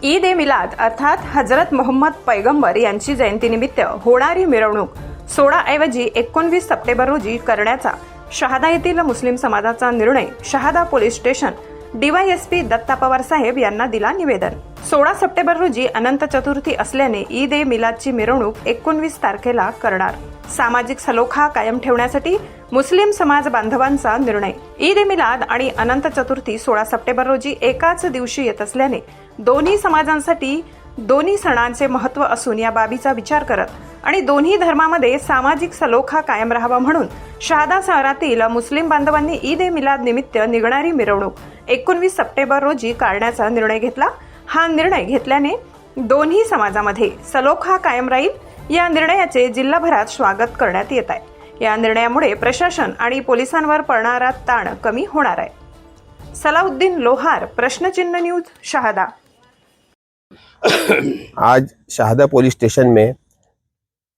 ईद ए मिलाद अर्थात हजरत मोहम्मद पैगंबर यांची जयंतीनिमित्त होणारी मिरवणूक 16 ऐवजी 19 सप्टेंबर रोजी करण्याचा शहादा येथील मुस्लिम समाजाचा निर्णय Shahada police station DYSP Datta Pawar साहेब यांना दिला निवेदन। 16 सप्टेंबर रोजी अनंत चतुर्थी असल्याने ईद ए मिलादची मिरवणूक 19 तारखेला करणार। सामाजिक सलोखा कायम ठेवण्यासाठी मुस्लिम समाज बांधवांचा निर्णय। ईद ए मिलाद आणि अनंत चतुर्थी 16 सप्टेंबर रोजी एकाच दिवशी येत असल्याने दोन्ही समाजांसाठी दोन्ही सणांचे महत्त्व असून या बाबीचा विचार करत आणि दोन्ही धर्मामध्ये सामाजिक सलोखा कायम राहावा म्हणून शहादा शहरातील मुस्लिम बांधवांनी ईद ए मिलाद निमित्त निघणारी मिरवणूक 19 सप्टेंबर रोजी काढण्याचा निर्णय घेतला। हा निर्णय घेतल्याने दोन्ही समाजामध्ये सलोखा कायम राहील। या निर्णयाचे जिल्हाभरात स्वागत करण्यात येत आहे। या निर्णयामुळे प्रशासन आणि पोलिसांवर पडणारा ताण कमी होणार आहे। सलाउद्दीन लोहार, प्रश्नचिन्ह न्यूज, शहादा। आज शहादा पुलिस स्टेशन में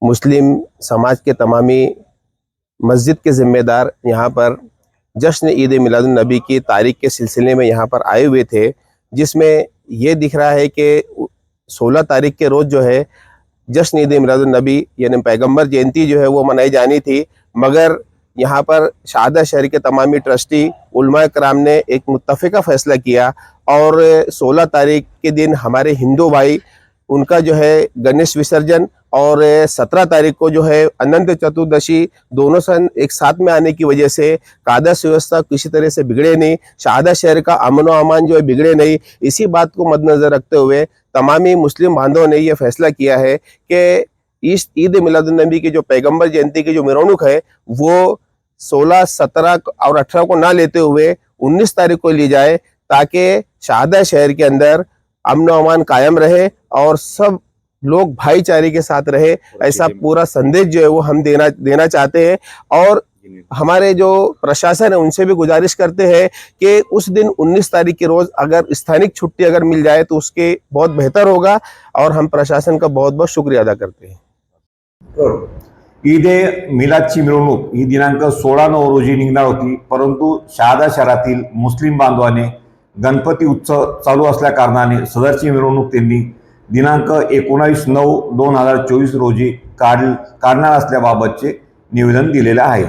मुस्लिम समाज के तमामी मस्जिद के ज़िम्मेदार यहाँ पर जश्न ईद मिलादुन नबी की तारीख के सिलसिले में यहाँ पर आए हुए थे, जिसमें ये दिख रहा है कि 16 तारीख के रोज़ जो है जश्न ईद मिलादुन नबी यानी पैगंबर जयंती जो है वो मनाई जानी थी, मगर यहाँ पर शहादा शहर के तमामी ट्रस्टी उलमाए कराम ने एक मुत्तफ़िका फ़ैसला किया और 16 तारीख के दिन हमारे हिंदू भाई उनका जो है गणेश विसर्जन और 17 तारीख को जो है अनंत चतुर्दशी दोनों सन एक साथ में आने की वजह से कायदा व्यवस्था किसी तरह से बिगड़े नहीं, शहादा शहर का अमन व अमान जो है बिगड़े नहीं। इसी बात को मद्देनजर रखते हुए तमामी मुस्लिम बांधवों ने यह फैसला किया है कि इस ईद मिलादुन नबी की जो पैगंबर जयंती की जो मिरवणूक है वो 16, 17 और 18 को ना लेते हुए 19 तारीख को ली जाए, ताकि शहादा शहर के अंदर अमन व अमान कायम रहे और सब लोग भाईचारे के साथ रहे। ऐसा पूरा संदेश जो है वो हम देना चाहते हैं और हमारे जो प्रशासन है उनसे भी गुजारिश करते हैं कि उस दिन 19 तारीख के रोज अगर स्थानिक छुट्टी अगर मिल जाए तो उसके बहुत बेहतर होगा और हम प्रशासन का बहुत बहुत शुक्रिया अदा करते हैं। ईद ए मिलादची मिरवणूक ही दिनांक 16/9 रोजी निघणार होती, परंतु शहादा शहरातील मुस्लिम बांधवाने गणपती उत्सव चालू असल्या कारणाने सदरची मिरवणूक त्यांनी दिनांक 19/9/2024 रोजी काढणार असल्याबाबतचे निवेदन दिलेले आहे।